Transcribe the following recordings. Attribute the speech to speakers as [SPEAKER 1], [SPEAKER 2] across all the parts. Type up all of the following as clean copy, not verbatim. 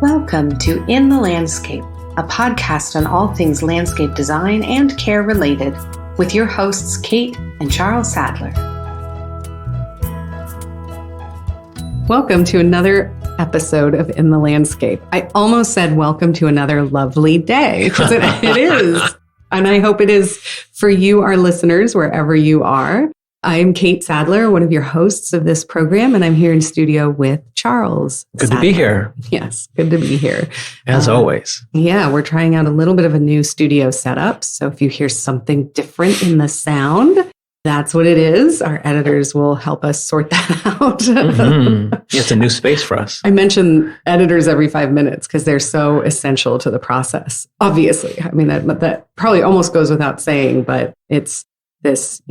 [SPEAKER 1] Welcome to In the Landscape, a podcast on all things landscape design and care related, with your hosts Kate and Charles Sadler. Welcome to another episode of In the Landscape. I almost said welcome to another lovely day, because it is. And I hope it is for you, our listeners, wherever you are. I'm Kate Sadler, one of your hosts of this program, and I'm here in studio with Charles
[SPEAKER 2] Good
[SPEAKER 1] Sadler.
[SPEAKER 2] to be here.
[SPEAKER 1] Yes, good to be here.
[SPEAKER 2] As always.
[SPEAKER 1] Yeah, we're trying out a little bit of a new studio setup. So if you hear something different in the sound, that's what it is. Our editors will help us sort that out.
[SPEAKER 2] Mm-hmm. Yeah, it's a new space for us.
[SPEAKER 1] I mention editors every 5 minutes because they're so essential to the process. Obviously, I mean, that probably almost goes without saying, but it's this,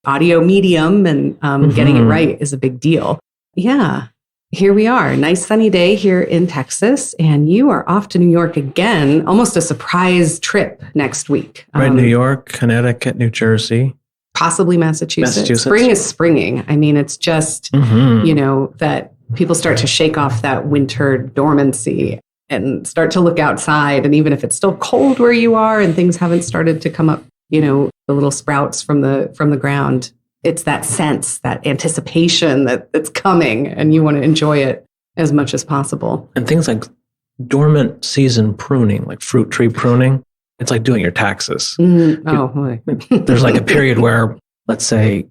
[SPEAKER 1] audio medium and getting it right is a big deal. Yeah, here we are. Nice sunny day here in Texas, and you are off to New York again, almost a surprise trip next week.
[SPEAKER 2] Right, New York, Connecticut, New Jersey.
[SPEAKER 1] Possibly Massachusetts. Spring is springing. I mean, it's just, that people start to shake off that winter dormancy and start to look outside. And even if it's still cold where you are and things haven't started to come up, the little sprouts from the ground, it's that sense, that anticipation that it's coming, and you want to enjoy it as much as possible.
[SPEAKER 2] And things like dormant season pruning, like fruit tree pruning, it's like doing your taxes. There's like a period where, let's say,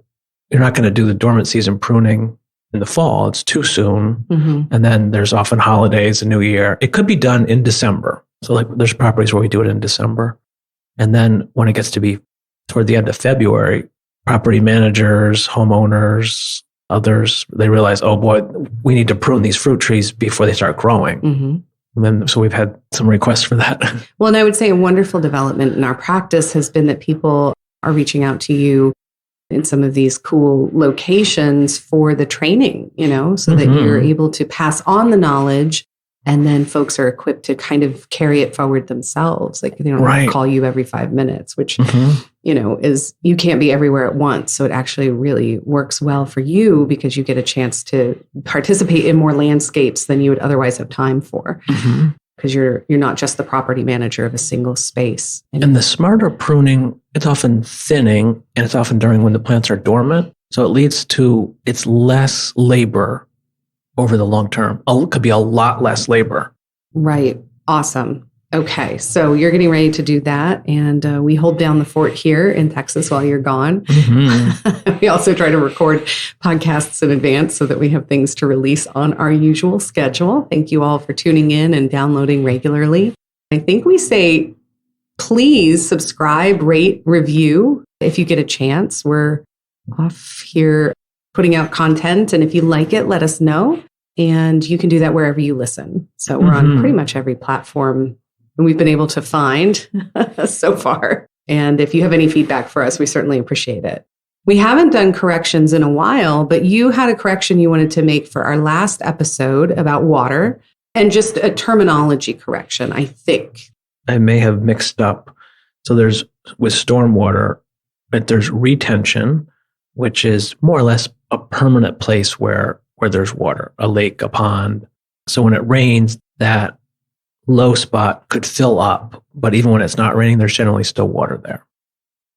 [SPEAKER 2] you're not going to do the dormant season pruning in the fall. It's too soon. Mm-hmm. And then there's often holidays, a new year. It could be done in December. So like there's properties where we do it in December. And then when it gets to be toward the end of February, property managers, homeowners, others, they realize, oh boy, we need to prune these fruit trees before they start growing. Mm-hmm. And then, so we've had some requests for that.
[SPEAKER 1] Well, and I would say a wonderful development in our practice has been that people are reaching out to you in some of these cool locations for the training, so that you're able to pass on the knowledge. And then folks are equipped to kind of carry it forward themselves. Like they don't have to call you every 5 minutes, which, is you can't be everywhere at once. So it actually really works well for you because you get a chance to participate in more landscapes than you would otherwise have time for. Because you're not just the property manager of a single space.
[SPEAKER 2] And the smarter pruning, it's often thinning, and it's often during when the plants are dormant. So it leads to it's less labor over the long term. It could be a lot less labor.
[SPEAKER 1] Right. Awesome. Okay. So you're getting ready to do that. And we hold down the fort here in Texas while you're gone. Mm-hmm. We also try to record podcasts in advance so that we have things to release on our usual schedule. Thank you all for tuning in and downloading regularly. I think we say, please subscribe, rate, review if you get a chance. We're off here putting out content. And if you like it, let us know. And you can do that wherever you listen. So we're on pretty much every platform we've been able to find so far. And if you have any feedback for us, we certainly appreciate it. We haven't done corrections in a while, but you had a correction you wanted to make for our last episode about water, and just a terminology correction, I think.
[SPEAKER 2] I may have mixed up. So there's, with stormwater, but there's retention, which is more or less a permanent place where there's water, a lake, a pond. So when it rains, that low spot could fill up, but even when it's not raining, there's generally still water there.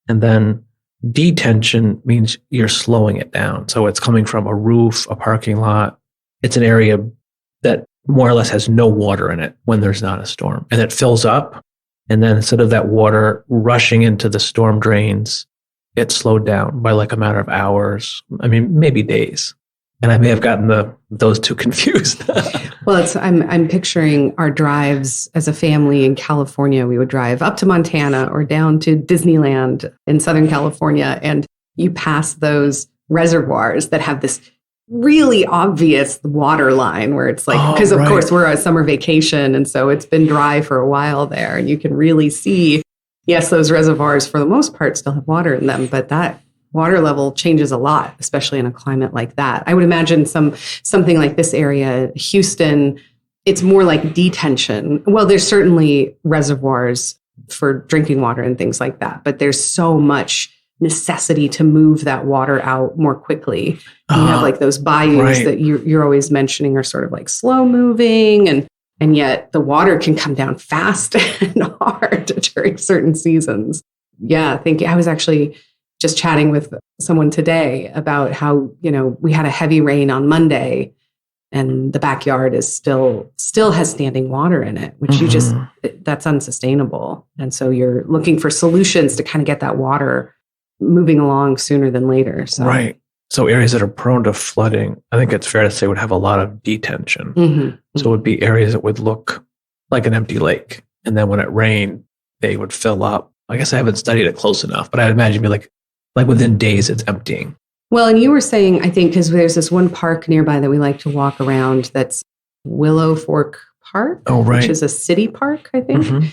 [SPEAKER 2] And then detention means you're slowing it down. So it's coming from a roof, a parking lot. It's an area that more or less has no water in it when there's not a storm. And it fills up. And then instead of that water rushing into the storm drains, it's slowed down by like a matter of hours. I mean, maybe days. And I may have gotten those two confused.
[SPEAKER 1] Well, I'm picturing our drives as a family in California. We would drive up to Montana or down to Disneyland in Southern California, and you pass those reservoirs that have this really obvious water line where it's like, because of course we're on summer vacation, and so it's been dry for a while there, and you can really see, yes, those reservoirs for the most part still have water in them, but that water level changes a lot, especially in a climate like that. I would imagine something like this area, Houston, it's more like detention. Well, there's certainly reservoirs for drinking water and things like that, but there's so much necessity to move that water out more quickly. You have like those bayous that you're always mentioning are sort of like slow moving, and And yet the water can come down fast and hard during certain seasons. Yeah, I was actually just chatting with someone today about how, we had a heavy rain on Monday and the backyard is still has standing water in it, which that's unsustainable. And so you're looking for solutions to kind of get that water moving along sooner than later. So.
[SPEAKER 2] Right. So areas that are prone to flooding, I think it's fair to say would have a lot of detention.
[SPEAKER 1] Mm-hmm.
[SPEAKER 2] So it would be areas that would look like an empty lake. And then when it rained, they would fill up. I guess I haven't studied it close enough, but I'd imagine it'd be like within days it's emptying.
[SPEAKER 1] Well, and you were saying, I think, because there's this one park nearby that we like to walk around that's Willow Fork Park, which is a city park, I think. Mm-hmm.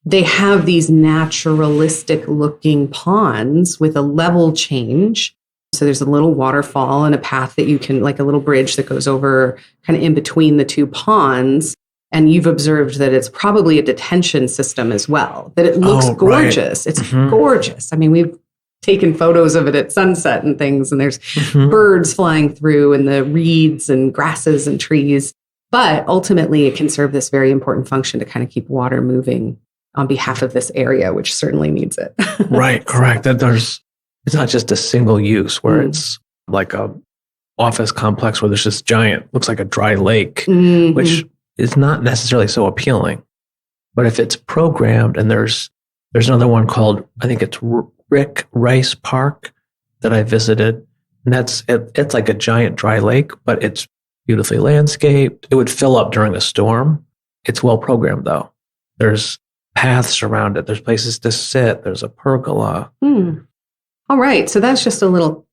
[SPEAKER 1] They have these naturalistic looking ponds with a level change. So there's a little waterfall and a path that you can, like a little bridge that goes over kind of in between the two ponds. And you've observed that it's probably a detention system as well, that it looks gorgeous. Right. It's gorgeous. I mean, we've taken photos of it at sunset and things, and there's birds flying through and the reeds and grasses and trees. But ultimately, it can serve this very important function to kind of keep water moving on behalf of this area, which certainly needs it.
[SPEAKER 2] Right, correct. That it's not just a single use where it's like a office complex where there's this giant, looks like a dry lake, which is not necessarily so appealing. But if it's programmed, and there's another one called, I think it's Rick Rice Park that I visited, and it's like a giant dry lake, but it's beautifully landscaped. It would fill up during a storm. It's well programmed though. There's paths around it. There's places to sit. There's a pergola.
[SPEAKER 1] All right. So that's just a little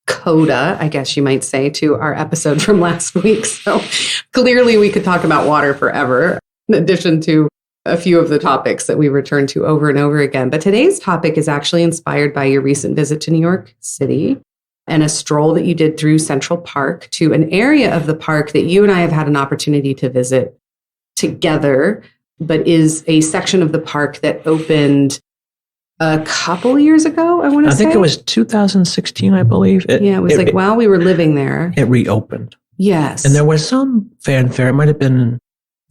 [SPEAKER 1] coda, I guess you might say, to our episode from last week. So clearly we could talk about water forever, in addition to a few of the topics that we return to over and over again. But today's topic is actually inspired by your recent visit to New York City and a stroll that you did through Central Park to an area of the park that you and I have had an opportunity to visit together, but is a section of the park that opened a couple years ago, I want to say. I
[SPEAKER 2] think it was 2016, I believe.
[SPEAKER 1] It was while we were living there.
[SPEAKER 2] It reopened.
[SPEAKER 1] Yes.
[SPEAKER 2] And there was some fanfare. It might have been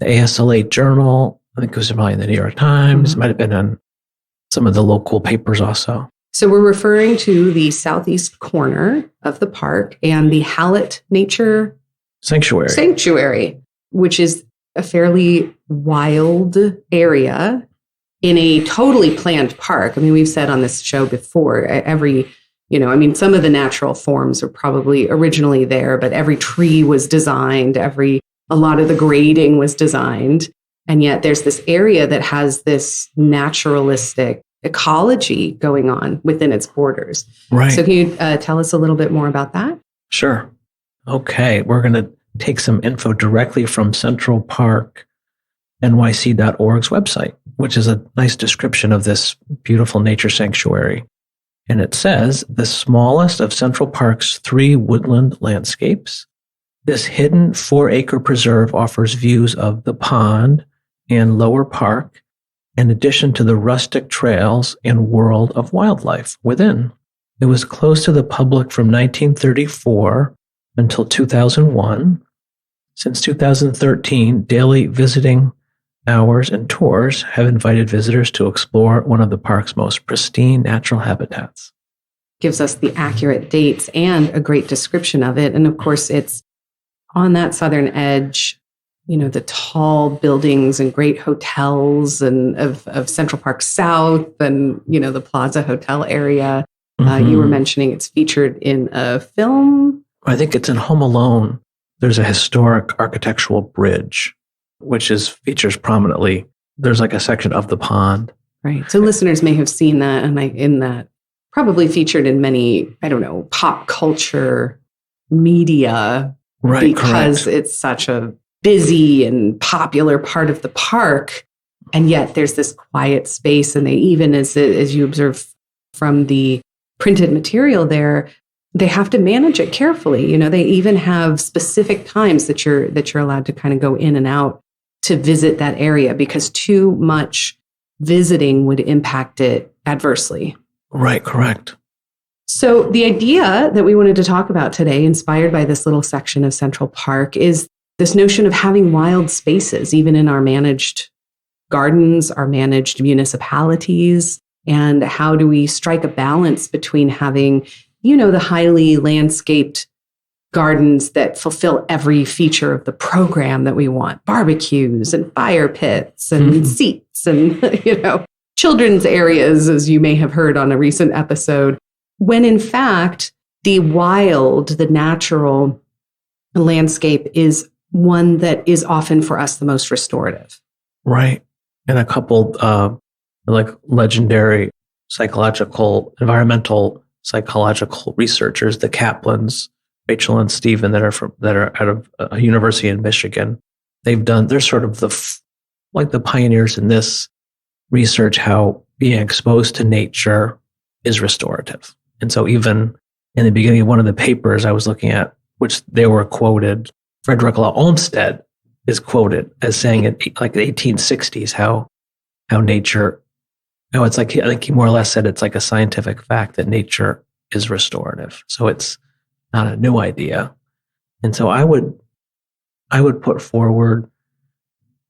[SPEAKER 2] the ASLA Journal. I think it was probably in the New York Times. It might have been on some of the local papers also.
[SPEAKER 1] So we're referring to the southeast corner of the park and the Hallett Nature Sanctuary, which is a fairly wild area in a totally planned park. I mean, we've said on this show before, some of the natural forms are probably originally there, but every tree was designed, a lot of the grading was designed. And yet there's this area that has this naturalistic ecology going on within its borders.
[SPEAKER 2] Right.
[SPEAKER 1] So can you tell us a little bit more about that?
[SPEAKER 2] Sure. Okay. We're going to take some info directly from Central Park NYC.org's website, which is a nice description of this beautiful nature sanctuary. And it says, the smallest of Central Park's 3 woodland landscapes, this hidden 4-acre preserve offers views of the pond and lower park, in addition to the rustic trails and world of wildlife within. It was closed to the public from 1934 until 2001. Since 2013, daily visiting hours and tours have invited visitors to explore one of the park's most pristine natural habitats.
[SPEAKER 1] Gives us the accurate dates and a great description of it. And of course, it's on that southern edge, the tall buildings and great hotels and of Central Park South and, the Plaza Hotel area. You were mentioning it's featured in a film.
[SPEAKER 2] I think it's in Home Alone. There's a historic architectural bridge, which features prominently. There's like a section of the pond.
[SPEAKER 1] Right. So listeners may have seen that, and in that probably featured in many, pop culture media.
[SPEAKER 2] Right.
[SPEAKER 1] Because
[SPEAKER 2] correct.
[SPEAKER 1] It's such a busy and popular part of the park. And yet there's this quiet space. And they even, as you observe from the printed material there, they have to manage it carefully. They even have specific times that you're allowed to kind of go in and out to visit that area, because too much visiting would impact it adversely.
[SPEAKER 2] Right, correct.
[SPEAKER 1] So the idea that we wanted to talk about today, inspired by this little section of Central Park, is this notion of having wild spaces, even in our managed gardens, our managed municipalities, and how do we strike a balance between having, the highly landscaped gardens that fulfill every feature of the program that we want, barbecues and fire pits and seats and, children's areas, as you may have heard on a recent episode, when in fact, the wild, the natural landscape is one that is often for us the most restorative.
[SPEAKER 2] Right. And a couple legendary environmental psychological researchers, the Kaplans, Rachel and Stephen, that are out of a university in Michigan. They're sort of the pioneers in this research, how being exposed to nature is restorative. And so even in the beginning of one of the papers I was looking at, which they were quoted, Frederick Law Olmsted is quoted as saying in like the 1860s, how nature, it's like, I think he more or less said it's like a scientific fact that nature is restorative. So it's not a new idea. And so I would put forward,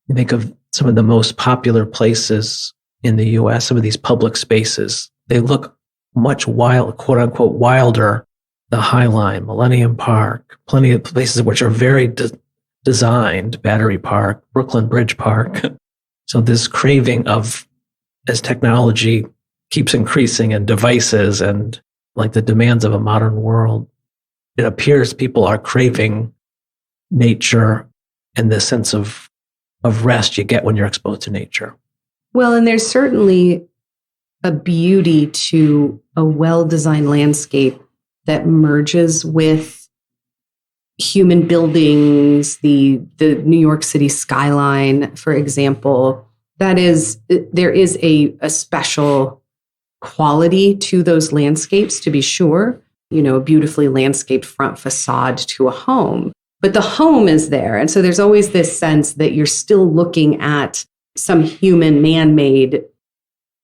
[SPEAKER 2] you think of some of the most popular places in the US, some of these public spaces, they look much quote unquote, wilder. The High Line, Millennium Park, plenty of places which are very designed, Battery Park, Brooklyn Bridge Park. So this craving of, as technology keeps increasing and devices and like the demands of a modern world, it appears people are craving nature and the sense of rest you get when you're exposed to nature.
[SPEAKER 1] Well, and there's certainly a beauty to a well-designed landscape that merges with human buildings, the New York City skyline, for example. There is a special quality to those landscapes, to be sure. A beautifully landscaped front facade to a home. But the home is there. And so there's always this sense that you're still looking at some human man-made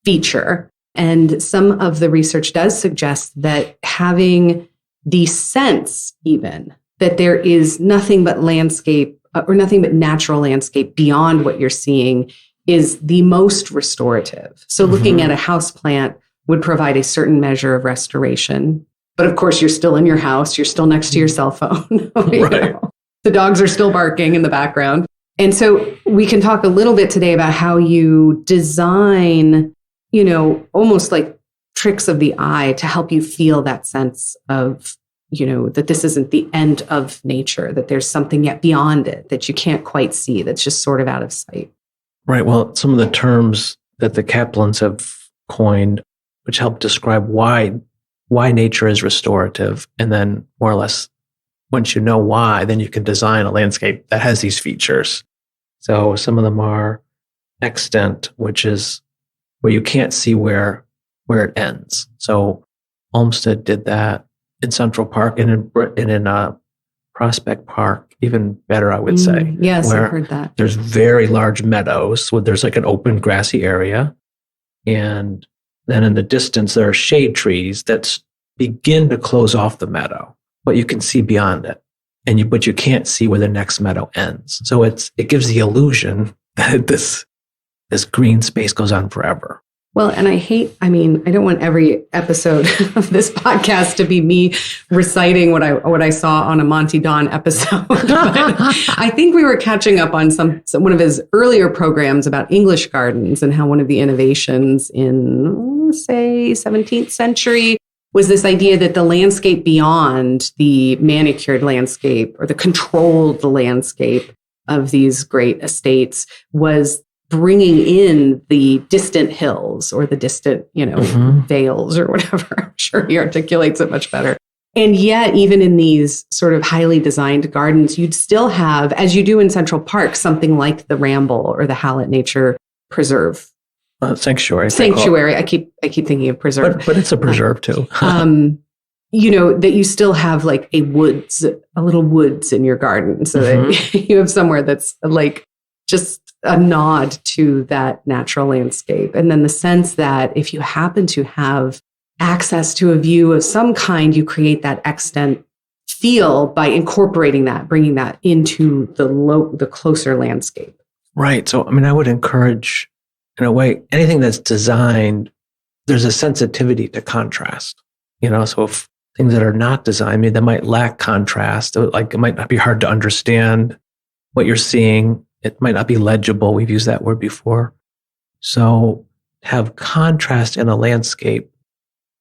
[SPEAKER 1] feature. And some of the research does suggest that having the sense even that there is nothing but landscape or nothing but natural landscape beyond what you're seeing is the most restorative. So looking at a houseplant would provide a certain measure of restoration. But of course, you're still in your house. You're still next to your cell phone.
[SPEAKER 2] Right.
[SPEAKER 1] The dogs are still barking in the background. And so we can talk a little bit today about how you design, almost like tricks of the eye to help you feel that sense of, that this isn't the end of nature, that there's something yet beyond it that you can't quite see, that's just sort of out of sight.
[SPEAKER 2] Right. Well, some of the terms that the Kaplans have coined, which help describe why nature is restorative, and then more or less, once you know why, then you can design a landscape that has these features. So some of them are extent, which is where you can't see where it ends. So Olmsted did that in Central Park and in Prospect Park, even better, I would say.
[SPEAKER 1] Yes, I've heard that.
[SPEAKER 2] There's very large meadows where there's like an open grassy area. And then in the distance, there are shade trees that begin to close off the meadow, but you can see beyond it. But you can't see where the next meadow ends. So it gives the illusion that this green space goes on forever.
[SPEAKER 1] Well, and I don't want every episode of this podcast to be me reciting what I saw on a Monty Don episode. I think we were catching up on one of his earlier programs about English gardens and how one of the innovations in, say, 17th century was this idea that the landscape beyond the manicured landscape or the controlled landscape of these great estates was bringing in the distant hills or the distant, vales or whatever. I'm sure he articulates it much better. And yet, even in these sort of highly designed gardens, you'd still have, as you do in Central Park, something like the Ramble or the Hallett Nature Preserve.
[SPEAKER 2] Sanctuary.
[SPEAKER 1] I keep thinking of preserve.
[SPEAKER 2] But it's a preserve too.
[SPEAKER 1] That you still have like a little woods in your garden so that you have somewhere that's like just a nod to that natural landscape. And then the sense that if you happen to have access to a view of some kind, you create that extent feel by incorporating that, bringing that into the closer landscape.
[SPEAKER 2] Right. So, I mean, I would encourage, in a way, anything that's designed, there's a sensitivity to contrast. So if things that are not designed, they might lack contrast. Like, it might not be hard to understand what you're seeing. It might not be legible. We've used that word before. So have contrast in a landscape.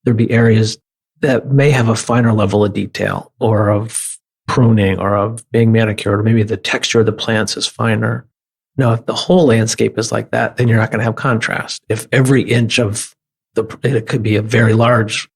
[SPEAKER 2] There'd be areas that may have a finer level of detail or of pruning or of being manicured, or maybe the texture of the plants is finer. Now, if the whole landscape is like that, then you're not going to have contrast. If every inch of it could be a very large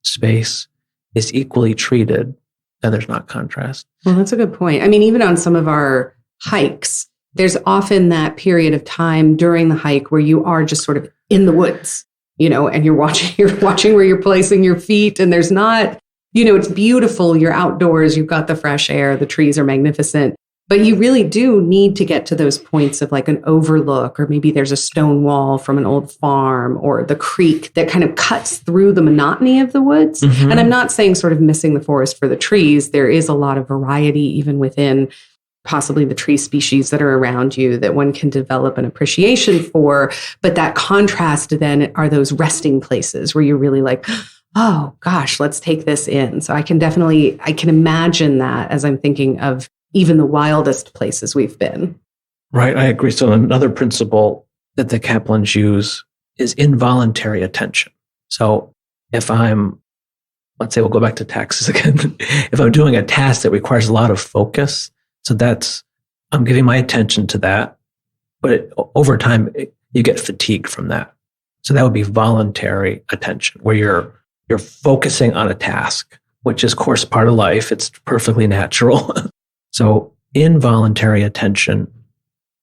[SPEAKER 2] space, is equally treated, then there's not contrast.
[SPEAKER 1] Well, that's a good point. I mean, even on some of our hikes, there's often that period of time during the hike where you are just sort of in the woods, and you're watching where you're placing your feet, and there's not, it's beautiful. You're outdoors, you've got the fresh air, the trees are magnificent, but you really do need to get to those points of like an overlook, or maybe there's a stone wall from an old farm, or the creek that kind of cuts through the monotony of the woods. Mm-hmm. And I'm not saying sort of missing the forest for the trees. There is a lot of variety even within possibly the tree species that are around you that one can develop an appreciation for. But that contrast then are those resting places where you're really like, oh gosh, let's take this in. So I can imagine that as I'm thinking of even the wildest places we've been.
[SPEAKER 2] Right, I agree. So another principle that the Kaplans use is involuntary attention. So if let's say we'll go back to taxes again. If I'm doing a task that requires a lot of focus, so I'm giving my attention to that, but over time, you get fatigued from that. So that would be voluntary attention, where you're focusing on a task, which is, of course, part of life. It's perfectly natural. So involuntary attention,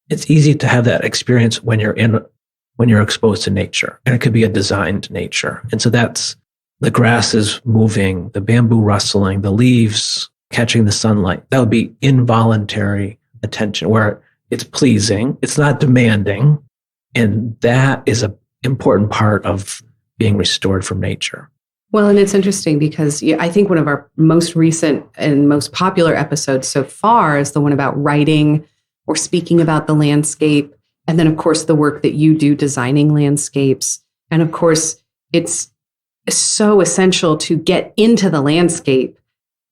[SPEAKER 2] it's easy to have that experience when you're exposed to nature, and it could be a designed nature. And so that's the grass is moving, the bamboo rustling, the leaves catching the sunlight. That would be involuntary attention, where it's pleasing, it's not demanding, and that is an important part of being restored from nature.
[SPEAKER 1] Well, and it's interesting because I think one of our most recent and most popular episodes so far is the one about writing or speaking about the landscape. And then, of course, the work that you do designing landscapes. And of course, it's so essential to get into the landscape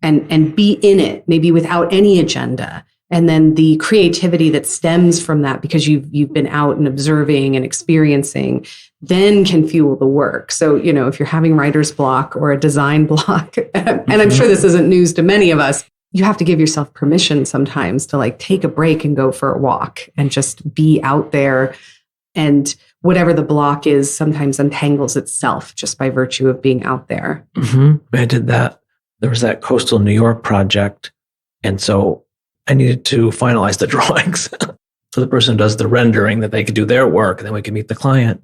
[SPEAKER 1] and be in it, maybe without any agenda. And then the creativity that stems from that, because you've been out and observing and experiencing, then can fuel the work. So, if you're having writer's block or a design block, and I'm sure this isn't news to many of us, you have to give yourself permission sometimes to like take a break and go for a walk and just be out there. And whatever the block is sometimes untangles itself just by virtue of being out there.
[SPEAKER 2] Mm-hmm. I did that. There was that coastal New York project. And so I needed to finalize the drawings. So the person does the rendering, that they could do their work, and then we can meet the client.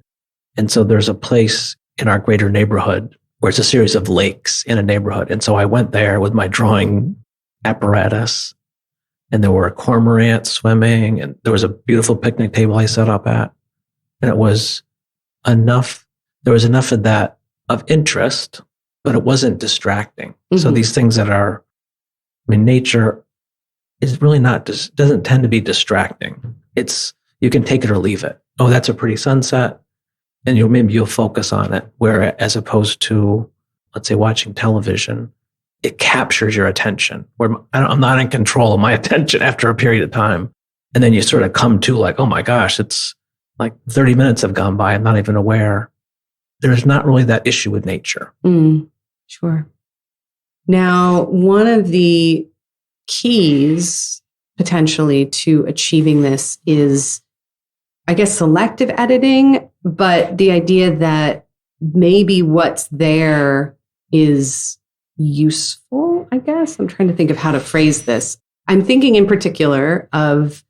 [SPEAKER 2] And so there's a place in our greater neighborhood where it's a series of lakes in a neighborhood. And so I went there with my drawing apparatus, and there were cormorants swimming, and there was a beautiful picnic table I set up at. And it was enough, there was enough of that of interest, but it wasn't distracting. Mm-hmm. So these things nature is really doesn't tend to be distracting. You can take it or leave it. Oh, that's a pretty sunset. And maybe you'll focus on it. Where as opposed to, let's say, watching television, it captures your attention. Where I'm not in control of my attention after a period of time. And then you sort of come to like, oh my gosh, it's like 30 minutes have gone by. I'm not even aware. There's not really that issue with nature.
[SPEAKER 1] Sure. Now, one of the keys potentially to achieving this is, I guess, selective editing, but the idea that maybe what's there is useful, I guess. I'm trying to think of how to phrase this. I'm thinking in particular of,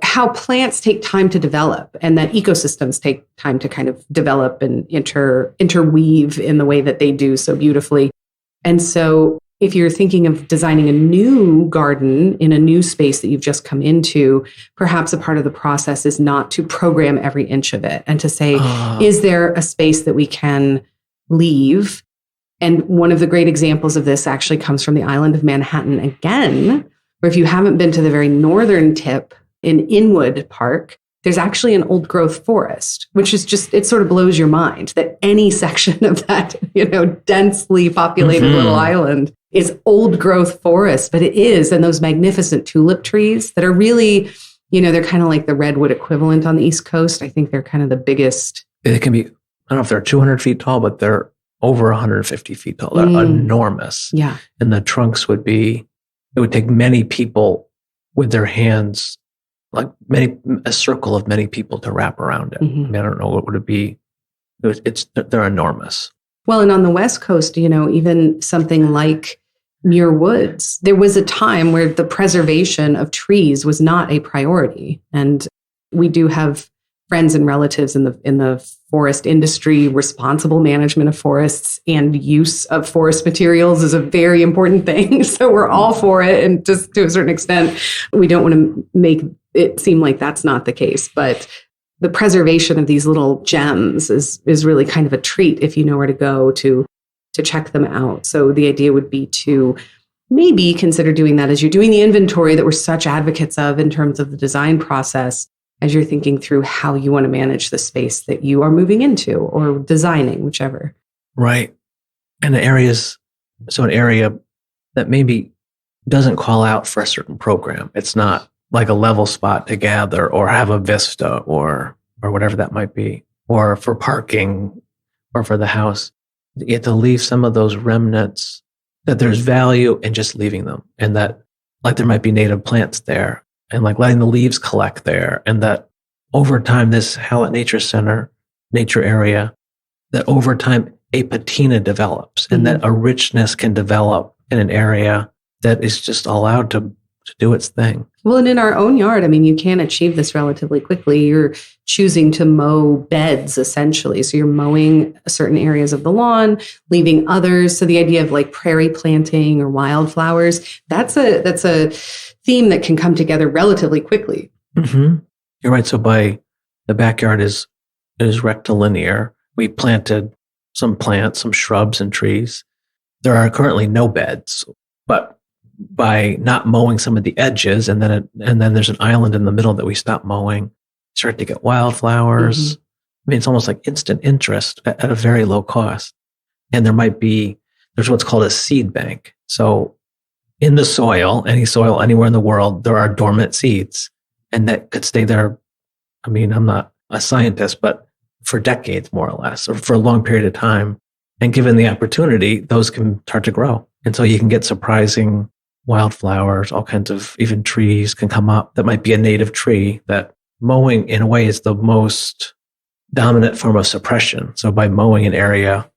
[SPEAKER 1] how plants take time to develop, and that ecosystems take time to kind of develop and interweave in the way that they do so beautifully. And so if you're thinking of designing a new garden in a new space that you've just come into, perhaps a part of the process is not to program every inch of it and to say, is there a space that we can leave And one of the great examples of this actually comes from the island of Manhattan again, where if you haven't been to the very northern tip in Inwood Park, there's actually an old growth forest, which is just, it sort of blows your mind that any section of that, densely populated little island is old growth forest, but it is. And those magnificent tulip trees that are really, they're kind of like the redwood equivalent on the East Coast. I think they're kind of the biggest.
[SPEAKER 2] They can be, I don't know if they're 200 feet tall, but they're over 150 feet tall. They're enormous.
[SPEAKER 1] Yeah.
[SPEAKER 2] And the trunks it would take many people with their hands, like a circle of many people to wrap around it.
[SPEAKER 1] Mm-hmm.
[SPEAKER 2] I mean, I don't know what would it be. They're enormous.
[SPEAKER 1] Well, and on the West Coast, even something like Muir Woods, there was a time where the preservation of trees was not a priority. And we do have friends and relatives in the forest industry. Responsible management of forests and use of forest materials is a very important thing. So we're all for it. And just to a certain extent, we don't want to make it seem like that's not the case. But the preservation of these little gems is really kind of a treat if you know where to go to check them out. So the idea would be to maybe consider doing that as you're doing the inventory that we're such advocates of in terms of the design process, as you're thinking through how you want to manage the space that you are moving into or designing, whichever.
[SPEAKER 2] Right. And an area that maybe doesn't call out for a certain program. It's not like a level spot to gather or have a vista or whatever that might be, or for parking or for the house. You have to leave some of those remnants, that there's value in just leaving them, and that like there might be native plants there, and like letting the leaves collect there, and that over time, this Hallett Nature Center, nature area, that over time a patina develops, and that a richness can develop in an area that is just allowed to do its thing.
[SPEAKER 1] Well, and in our own yard, I mean, you can achieve this relatively quickly. You're choosing to mow beds, essentially. So you're mowing certain areas of the lawn, leaving others. So the idea of like prairie planting or wildflowers, that's a theme that can come together relatively quickly.
[SPEAKER 2] Mm-hmm. You're right. So by the backyard is rectilinear. We planted some plants, some shrubs and trees. There are currently no beds, but by not mowing some of the edges, and then there's an island in the middle that we stop mowing, start to get wildflowers. Mm-hmm. I mean, it's almost like instant interest at a very low cost. And there's what's called a seed bank. So in the soil, any soil anywhere in the world, there are dormant seeds, and that could stay there. I mean, I'm not a scientist, but for decades, more or less, or for a long period of time. And given the opportunity, those can start to grow. And so you can get surprising wildflowers, all kinds of, even trees can come up that might be a native tree. That mowing in a way is the most dominant form of suppression. So by mowing an area,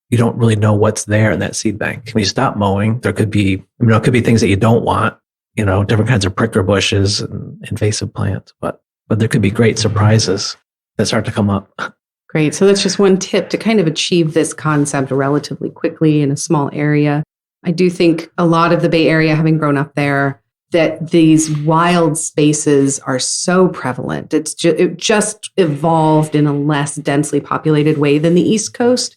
[SPEAKER 2] you don't really know what's there in that seed bank. When you stop mowing, there could be, it could be things that you don't want, different kinds of prickler bushes and invasive plants, but there could be great surprises that start to come up.
[SPEAKER 1] Great. So that's just one tip to kind of achieve this concept relatively quickly in a small area. I do think a lot of the Bay Area, having grown up there, that these wild spaces are so prevalent. It just evolved in a less densely populated way than the East Coast.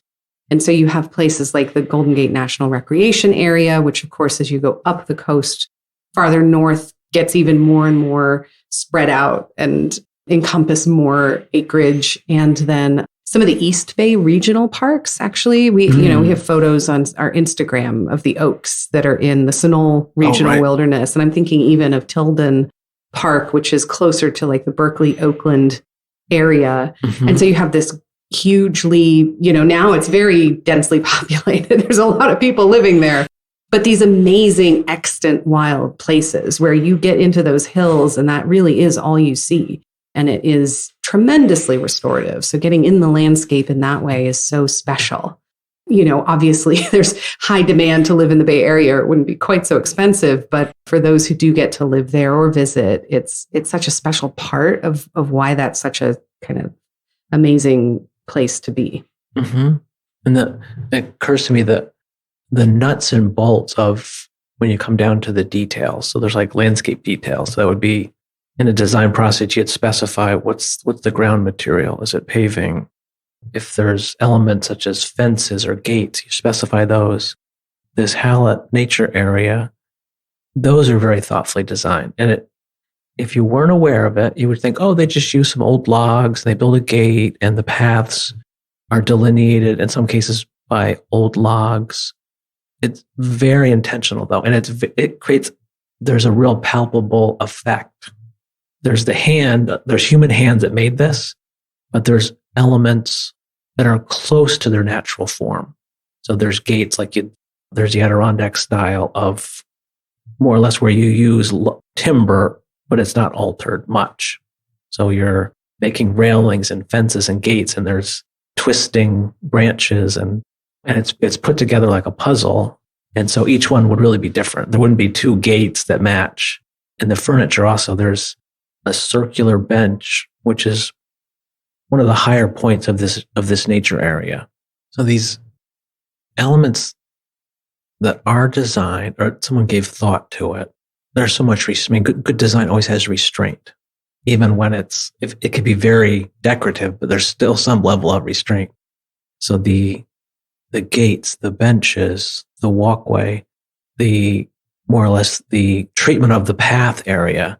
[SPEAKER 1] And so you have places like the Golden Gate National Recreation Area, which of course, as you go up the coast, farther north, gets even more and more spread out and encompass more acreage. And then some of the East Bay regional parks, actually, we have photos on our Instagram of the oaks that are in the Sunol Regional Wilderness. And I'm thinking even of Tilden Park, which is closer to like the Berkeley, Oakland area. Mm-hmm. And so you have this hugely, now it's very densely populated. There's a lot of people living there. But these amazing extant wild places where you get into those hills and that really is all you see. And it is tremendously restorative. So getting in the landscape in that way is so special. Obviously there's high demand to live in the Bay Area. It wouldn't be quite so expensive, but for those who do get to live there or visit, it's such a special part of why that's such a kind of amazing place to be.
[SPEAKER 2] Mm-hmm. And it occurs to me that the nuts and bolts of when you come down to the details. So there's like landscape details. So that would be in a design process, you'd specify what's the ground material. Is it paving? if there's elements such as fences or gates, you specify those. This Hallett nature area, those are very thoughtfully designed. And if you weren't aware of it, you would think, oh, they just use some old logs, they build a gate, and the paths are delineated in some cases by old logs. It's very intentional though. And there's a real palpable effect. There's human hands that made this, but there's elements that are close to their natural form. So there's gates there's the Adirondack style of more or less where you use timber, but it's not altered much. So you're making railings and fences and gates, and there's twisting branches and it's put together like a puzzle. And so each one would really be different. There wouldn't be two gates that match. And the furniture also, there's a circular bench, which is one of the higher points of this nature area. So these elements that are designed, or someone gave thought to it, there's so much, good design always has restraint. Even when it could be very decorative, but there's still some level of restraint. So the gates, the benches, the walkway, more or less the treatment of the path area,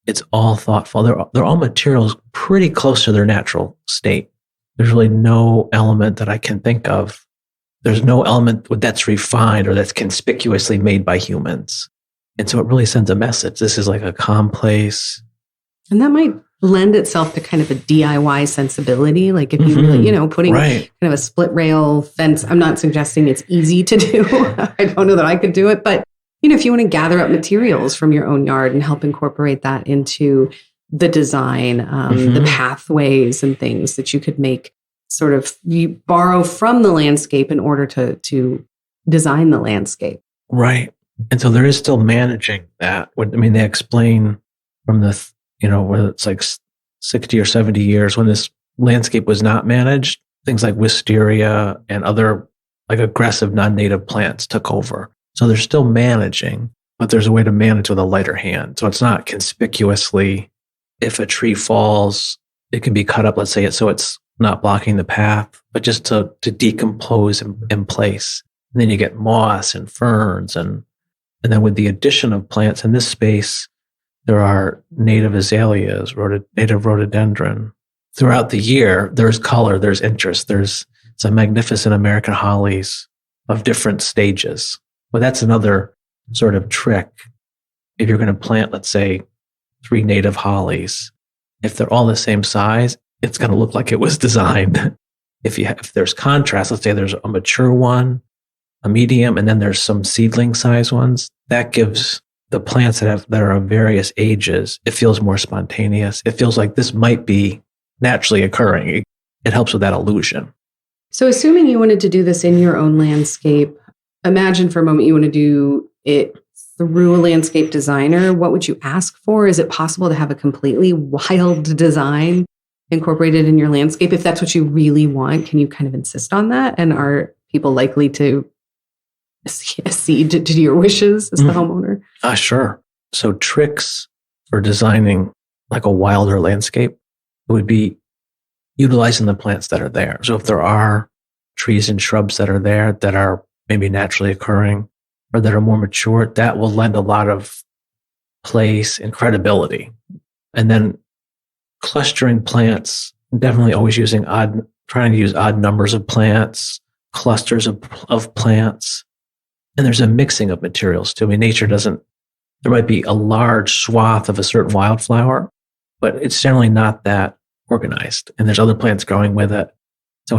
[SPEAKER 2] it's all thoughtful. They're all materials pretty close to their natural state. There's really no element that I can think of. There's no element that's refined or that's conspicuously made by humans. And so it really sends a message. This is like a calm place.
[SPEAKER 1] And that might lend itself to kind of a DIY sensibility. Like if you really, putting kind of a split rail fence, I'm not suggesting it's easy to do. I don't know that I could do it, but if you want to gather up materials from your own yard and help incorporate that into the design, the pathways and things that you could make you borrow from the landscape in order to design the landscape.
[SPEAKER 2] Right. And so there is still managing that. They explain from whether it's like 60 or 70 years when this landscape was not managed, things like wisteria and other like aggressive non-native plants took over. So they're still managing, but there's a way to manage with a lighter hand. So it's not conspicuously, if a tree falls, it can be cut up, let's say so it's not blocking the path, but just to decompose in place. And then you get moss and ferns. And then with the addition of plants in this space, there are native azaleas, native rhododendron. Throughout the year, there's color, there's interest, there's some magnificent American hollies of different stages. Well, that's another sort of trick. If you're going to plant, let's say, 3 native hollies, if they're all the same size, it's going to look like it was designed. If there's contrast, let's say there's a mature one, a medium, and then there's some seedling size ones, that gives the plants that are of various ages, it feels more spontaneous. It feels like this might be naturally occurring. It helps with that illusion.
[SPEAKER 1] So assuming you wanted to do this in your own landscape, imagine for a moment you want to do it through a landscape designer. What would you ask for? Is it possible to have a completely wild design incorporated in your landscape? If that's what you really want, can you kind of insist on that? And are people likely to accede to your wishes as the homeowner?
[SPEAKER 2] Sure. So tricks for designing like a wilder landscape would be utilizing the plants that are there. So if there are trees and shrubs that are there that are maybe naturally occurring or that are more mature, that will lend a lot of place and credibility. And then clustering plants, definitely always trying to use odd numbers of plants, clusters of plants. And there's a mixing of materials too. Nature there might be a large swath of a certain wildflower, but it's generally not that organized. And there's other plants growing with it. So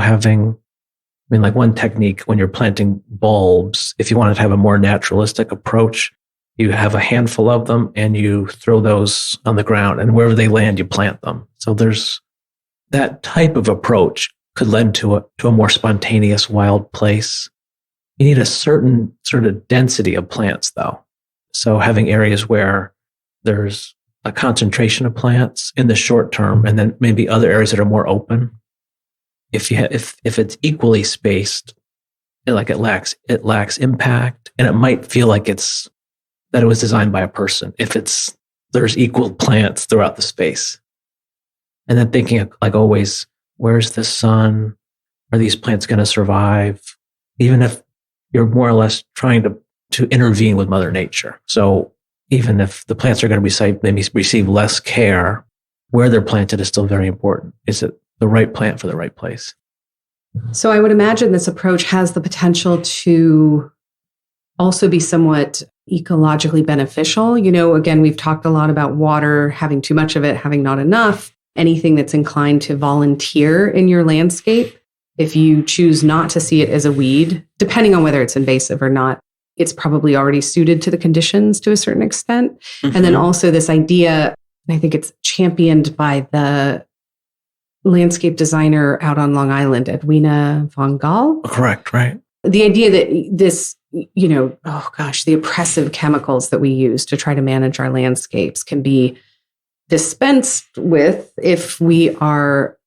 [SPEAKER 2] like one technique when you're planting bulbs, if you wanted to have a more naturalistic approach, you have a handful of them and you throw those on the ground, and wherever they land, you plant them. So there's that type of approach could lend to a more spontaneous wild place. You need a certain sort of density of plants, though. So having areas where there's a concentration of plants in the short term, and then maybe other areas that are more open. If it's equally spaced, it lacks impact, and it might feel like that it was designed by a person. If there's equal plants throughout the space, and then thinking like always, where's the sun? are these plants going to survive, even if you're more or less trying to intervene with Mother Nature? So even if the plants are going to maybe receive less care, where they're planted is still very important. Is it the right plant for the right place?
[SPEAKER 1] So I would imagine this approach has the potential to also be somewhat ecologically beneficial. Again, we've talked a lot about water, having too much of it, having not enough, anything that's inclined to volunteer in your landscape. If you choose not to see it as a weed, depending on whether it's invasive or not, it's probably already suited to the conditions to a certain extent. Mm-hmm. And then also this idea, and I think it's championed by the landscape designer out on Long Island, Edwina von Gaal.
[SPEAKER 2] Correct, right.
[SPEAKER 1] The idea that this, the oppressive chemicals that we use to try to manage our landscapes can be dispensed with if we are,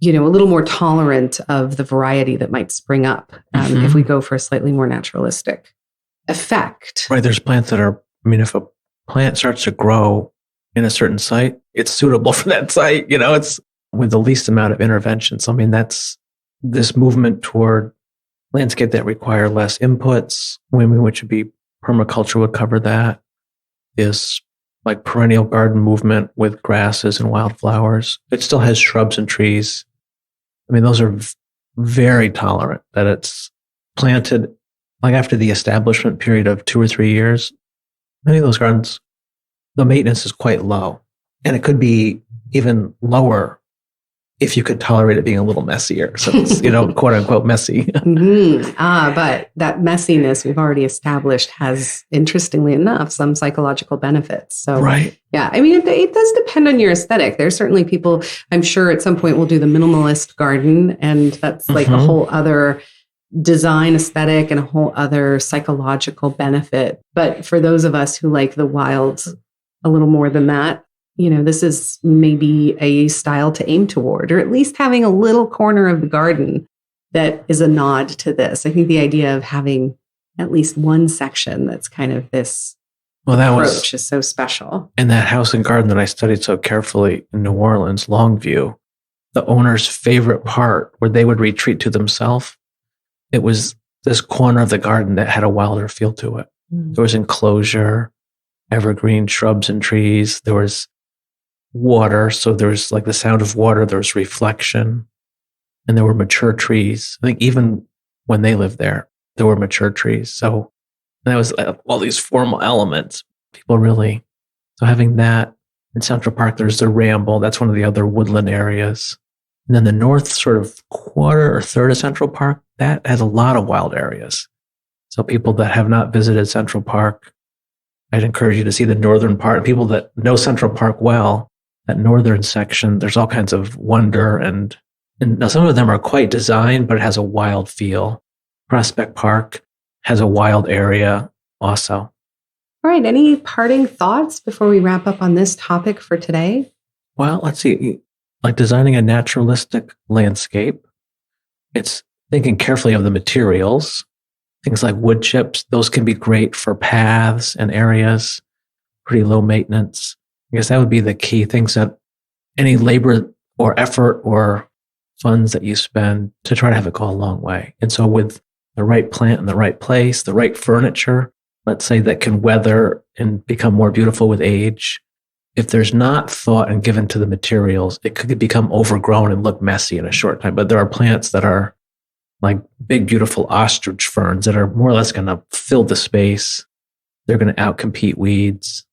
[SPEAKER 1] a little more tolerant of the variety that might spring up if we go for a slightly more naturalistic effect.
[SPEAKER 2] Right. There's plants that if a plant starts to grow in a certain site, it's suitable for that site. It's with the least amount of intervention. So, that's this movement toward landscape that require less inputs, which would be permaculture would cover that. This like perennial garden movement with grasses and wildflowers. It still has shrubs and trees. Those are very tolerant that it's planted like after the establishment period of 2 or 3 years. Many of those gardens, the maintenance is quite low, and it could be even lower if you could tolerate it being a little messier. So it's, quote unquote messy.
[SPEAKER 1] But that messiness we've already established has, interestingly enough, some psychological benefits. So,
[SPEAKER 2] right.
[SPEAKER 1] Yeah, it does depend on your aesthetic. There's certainly people, I'm sure at some point will do the minimalist garden, and that's like a whole other design aesthetic and a whole other psychological benefit. But for those of us who like the wild a little more than that, this is maybe a style to aim toward, or at least having a little corner of the garden that is a nod to this. I think the idea of having at least one section that's kind of this approach is so special.
[SPEAKER 2] In that house and garden that I studied so carefully in New Orleans, Longview, the owner's favorite part where they would retreat to themselves, it was this corner of the garden that had a wilder feel to it. There was enclosure, evergreen shrubs and trees. There was water, so there was like the sound of water. There was reflection, and there were mature trees. I think even when they lived there were mature trees. So that was all these formal elements. People really, so having that in Central Park, there's the Ramble. That's one of the other woodland areas. And then the north sort of quarter or third of Central Park, that has a lot of wild areas. So people that have not visited Central Park, I'd encourage you to see the northern part. People that know Central Park well, that northern section, there's all kinds of wonder. And now some of them are quite designed, but it has a wild feel. Prospect Park has a wild area also.
[SPEAKER 1] All right. Any parting thoughts before we wrap up on this topic for today?
[SPEAKER 2] Well, let's see. Like designing a naturalistic landscape, it's thinking carefully of the materials. Things like wood chips, those can be great for paths and areas, pretty low maintenance. I guess that would be the key things, that any labor or effort or funds that you spend to try to have it go a long way. And so with the right plant in the right place, the right furniture, let's say, that can weather and become more beautiful with age, if there's not thought and given to the materials, it could become overgrown and look messy in a short time. But there are plants that are like big, beautiful ostrich ferns that are more or less going to fill the space. They're going to outcompete weeds.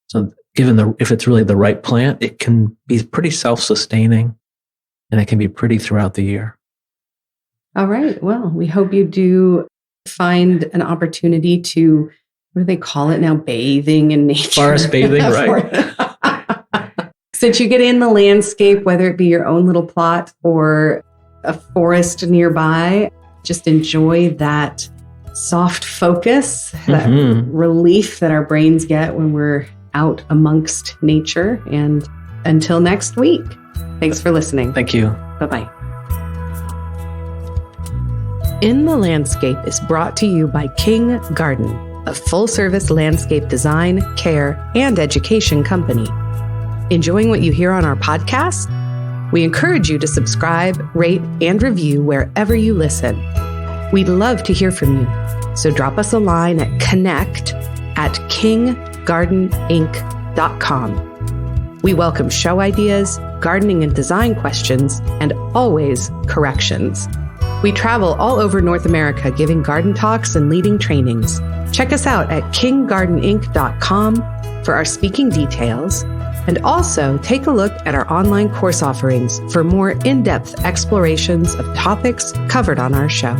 [SPEAKER 2] So if it's really the right plant, it can be pretty self-sustaining, and it can be pretty throughout the year.
[SPEAKER 1] All right. Well, we hope you do find an opportunity to, what do they call it now? Bathing in nature.
[SPEAKER 2] Forest bathing, right.
[SPEAKER 1] Since you get in the landscape, whether it be your own little plot or a forest nearby, just enjoy that soft focus, that relief that our brains get when we're out amongst nature. And until next week, thanks for listening.
[SPEAKER 2] Thank you.
[SPEAKER 1] Bye-bye. In the Landscape is brought to you by King Garden, a full-service landscape design, care, and education company. Enjoying what you hear on our podcast? We encourage you to subscribe, rate, and review wherever you listen. We'd love to hear from you, so drop us a line at connect@kinggardeninc.com. We welcome show ideas, gardening and design questions, and always corrections. We travel all over North America giving garden talks and leading trainings. Check us out at kinggardeninc.com for our speaking details, and also take a look at our online course offerings for more in-depth explorations of topics covered on our show.